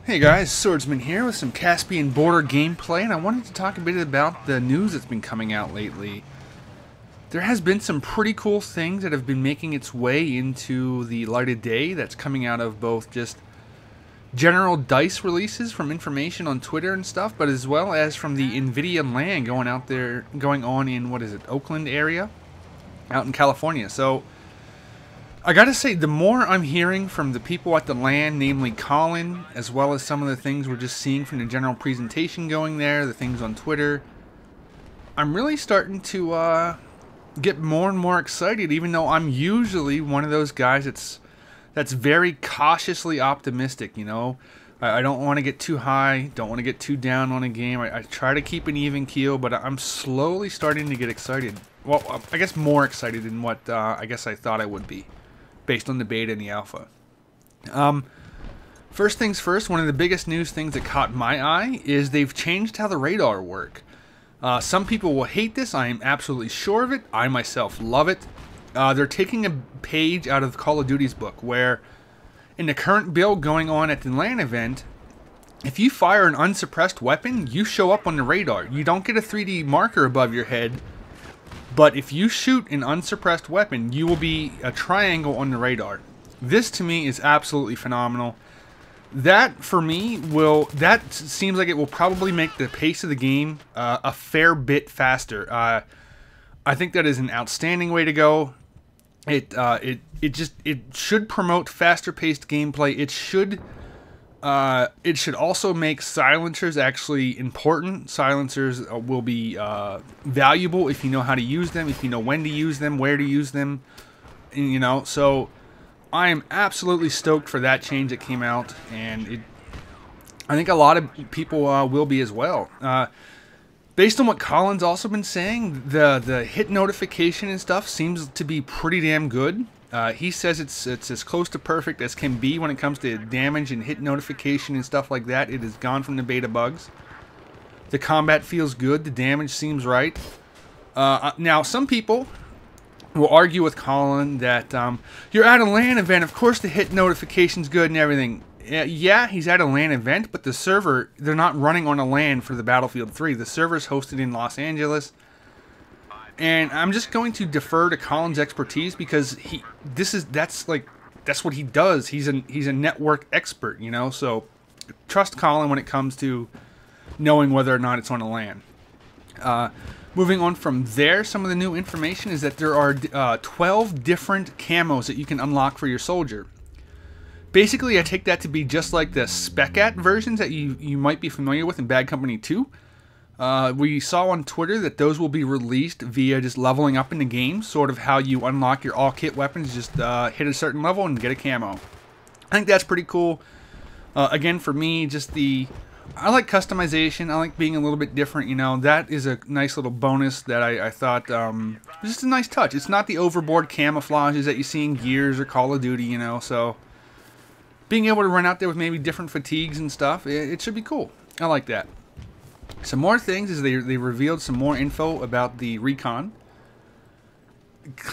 Hey guys, Swordsman here with some Caspian border gameplay, and I wanted to talk a bit about the news that's been coming out lately. There has been some pretty cool things that have been making its way into the light of day that's coming out of both just general DICE releases from information on Twitter and stuff, but as well as from the NVIDIA LAN going on in, what is it, Oakland area? Out in California. So I gotta say, the more I'm hearing from the people at the LAN, namely Colin, as well as some of the things we're just seeing from the general presentation going there, the things on Twitter, I'm really starting to get more and more excited, even though I'm usually one of those guys that's very cautiously optimistic, you know? I don't want to get too high, don't want to get too down on a game. I try to keep an even keel, but I'm slowly starting to get excited. Well, I guess more excited than what I guess I thought I would be, based on the beta and the alpha. First things first, one of the biggest news things that caught my eye is they've changed how the radar work. Some people will hate this, I am absolutely sure of it. I myself love it. They're taking a page out of Call of Duty's book, where in the current build going on at the LAN event, if you fire an unsuppressed weapon, you show up on the radar. You don't get a 3D marker above your head, but if you shoot an unsuppressed weapon, you will be a triangle on the radar. This to me is absolutely phenomenal. That for me that seems like it will probably make the pace of the game a fair bit faster. I think that is an outstanding way to go. It should promote faster paced gameplay. It should also make silencers actually important. Silencers will be valuable if you know how to use them, if you know when to use them, where to use them, you know. So I am absolutely stoked for that change that came out, and I think a lot of people will be as well. Based on what Colin's also been saying, the hit notification and stuff seems to be pretty damn good. He says it's as close to perfect as can be when it comes to damage and hit notification and stuff like that. It is gone from the beta bugs. The combat feels good. The damage seems right. Now, some people will argue with Colin that you're at a LAN event. Of course the hit notification's good and everything. Yeah, he's at a LAN event, but the server, they're not running on a LAN for the Battlefield 3. The server's hosted in Los Angeles. And I'm just going to defer to Colin's expertise, because that's what he does. He's a network expert, you know. So trust Colin when it comes to knowing whether or not it's on a LAN. Moving on from there, some of the new information is that there are 12 different camos that you can unlock for your soldier. Basically, I take that to be just like the Spec-At versions that you might be familiar with in Bad Company 2. We saw on Twitter that those will be released via just leveling up in the game, sort of how you unlock your all-kit weapons, just hit a certain level and get a camo. I think that's pretty cool. Again, for me, I like customization. I like being a little bit different, you know. That is a nice little bonus that I thought was just a nice touch. It's not the overboard camouflages that you see in Gears or Call of Duty, you know, so being able to run out there with maybe different fatigues and stuff, it should be cool. I like that. Some more things is they revealed some more info about the recon,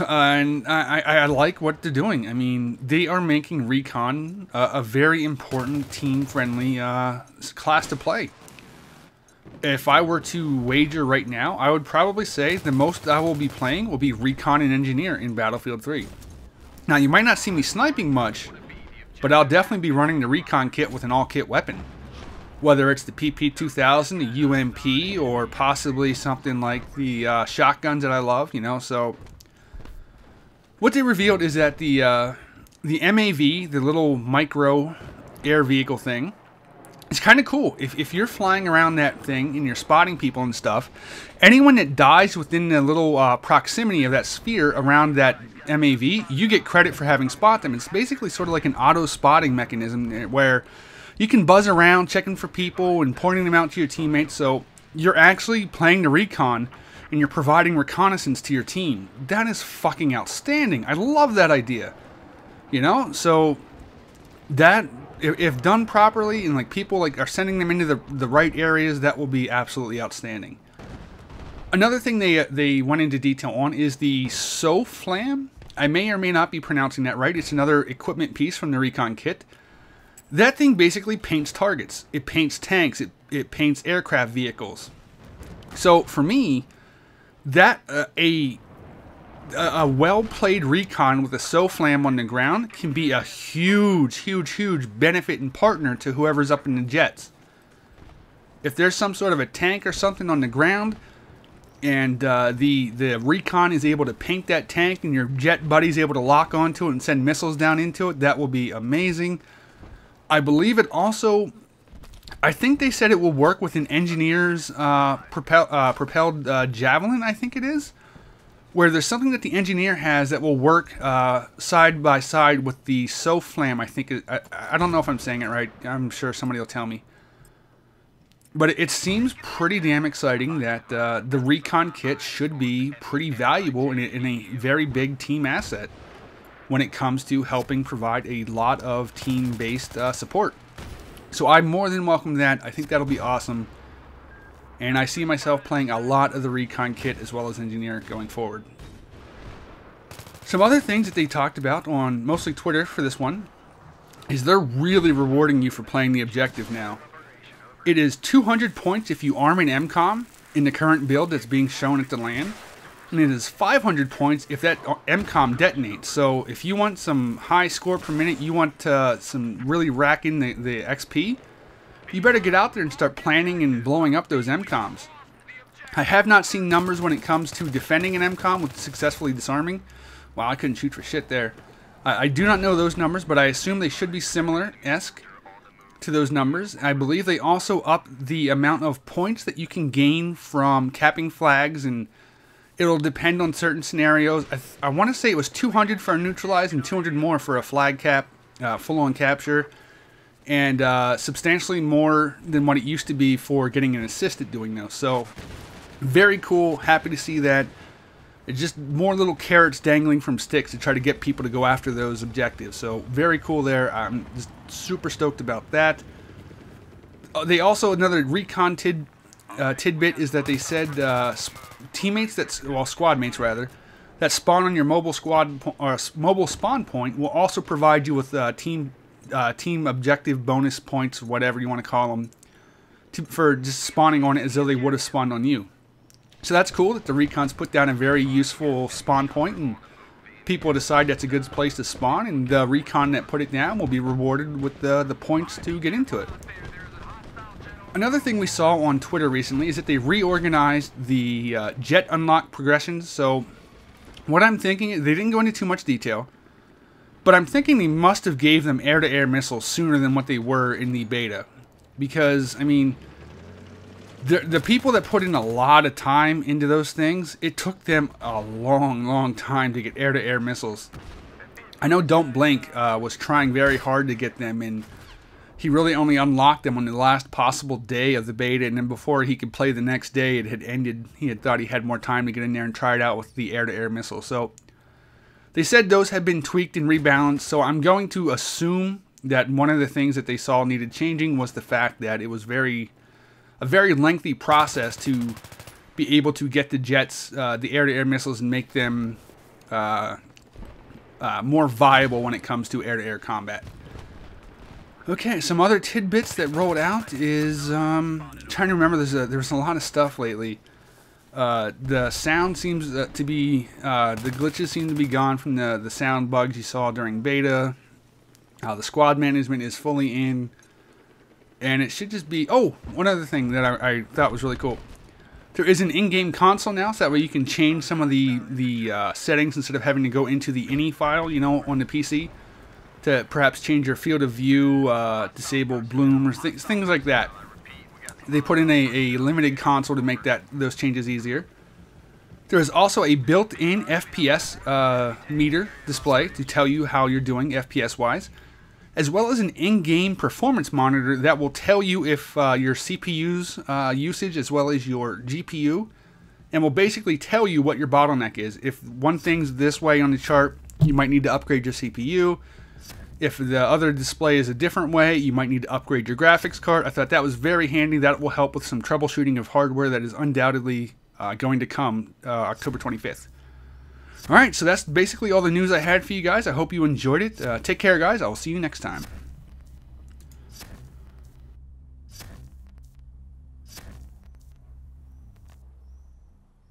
and I like what they're doing. I mean, they are making recon a very important team-friendly class to play. If I were to wager right now, I would probably say the most I will be playing will be recon and engineer in Battlefield 3. Now, you might not see me sniping much, but I'll definitely be running the recon kit with an all-kit weapon. Whether it's the PP2000, the UMP, or possibly something like the shotguns that I love, you know. So what they revealed is that the MAV, the little micro air vehicle thing, is kind of cool. If you're flying around that thing and you're spotting people and stuff, anyone that dies within the little proximity of that sphere around that MAV, you get credit for having spot them. It's basically sort of like an auto spotting mechanism where you can buzz around checking for people and pointing them out to your teammates. So you're actually playing the recon and you're providing reconnaissance to your team. That is fucking outstanding. I love that idea. You know, so that if done properly and like people like are sending them into the right areas, that will be absolutely outstanding. Another thing they went into detail on is the SOFLAM. I may or may not be pronouncing that right. It's another equipment piece from the recon kit. That thing basically paints targets. It paints tanks. It paints aircraft vehicles. So for me, that a well-played recon with a SOFLAM on the ground can be a huge benefit and partner to whoever's up in the jets. If there's some sort of a tank or something on the ground, and the recon is able to paint that tank, and your jet buddy's able to lock onto it and send missiles down into it, that will be amazing. I believe it also, I think they said it will work with an engineer's propelled javelin, I think it is, where there's something that the engineer has that will work side by side with the SOFLAM. I think I don't know if I'm saying it right. I'm sure somebody will tell me. But it seems pretty damn exciting that the recon kit should be pretty valuable in a very big team asset when it comes to helping provide a lot of team-based support. So I more than welcome that. I think that'll be awesome. And I see myself playing a lot of the recon kit as well as engineer going forward. Some other things that they talked about on mostly Twitter for this one is they're really rewarding you for playing the objective now. It is 200 points if you arm an MCOM in the current build that's being shown at the LAN. And it is 500 points if that MCOM detonates. So if you want some high score per minute, you want some really racking the XP, you better get out there and start planning and blowing up those MCOMs. I have not seen numbers when it comes to defending an MCOM with successfully disarming. Wow, I couldn't shoot for shit there. I do not know those numbers, but I assume they should be similar-esque to those numbers. I believe they also up the amount of points that you can gain from capping flags, and it'll depend on certain scenarios. I want to say it was 200 for a neutralize and 200 more for a flag cap, full-on capture, and substantially more than what it used to be for getting an assist at doing those. So very cool, happy to see that. It's just more little carrots dangling from sticks to try to get people to go after those objectives. So very cool there. I'm just super stoked about that. They also, another recon tidbit is that they said teammates squad mates rather, that spawn on your mobile squad or mobile spawn point will also provide you with team objective bonus points, whatever you want to call them, for just spawning on it as though they would have spawned on you. So that's cool that the recons put down a very useful spawn point, and people decide that's a good place to spawn, and the recon that put it down will be rewarded with the points to get into it. Another thing we saw on Twitter recently is that they reorganized the jet unlock progressions. So what I'm thinking is, they didn't go into too much detail, but I'm thinking they must have gave them air-to-air missiles sooner than what they were in the beta. Because, I mean, the people that put in a lot of time into those things, it took them a long time to get air-to-air missiles. I know Don't Blink was trying very hard to get them, and he really only unlocked them on the last possible day of the beta, and then before he could play the next day, it had ended. He had thought he had more time to get in there and try it out with the air-to-air missile. So they said those had been tweaked and rebalanced, so I'm going to assume that one of the things that they saw needed changing was the fact that it was a very lengthy process to be able to get the jets, the air-to-air missiles, and make them more viable when it comes to air-to-air combat. Okay, some other tidbits that rolled out is, trying to remember, there's a lot of stuff lately. The sound seems to be, the glitches seem to be gone from the sound bugs you saw during beta. The squad management is fully in. And it should just be... Oh, one other thing that I thought was really cool. There is an in-game console now, so that way you can change some of the settings instead of having to go into the ini file, you know, on the PC, to perhaps change your field of view, disable bloom, or things like that. They put in a limited console to make those changes easier. There is also a built-in FPS meter display to tell you how you're doing FPS-wise, as well as an in-game performance monitor that will tell you if your CPU's usage as well as your GPU, and will basically tell you what your bottleneck is. If one thing's this way on the chart, you might need to upgrade your CPU. If the other display is a different way, you might need to upgrade your graphics card. I thought that was very handy. That will help with some troubleshooting of hardware that is undoubtedly going to come October 25th. Alright, so that's basically all the news I had for you guys. I hope you enjoyed it. Take care, guys. I will see you next time.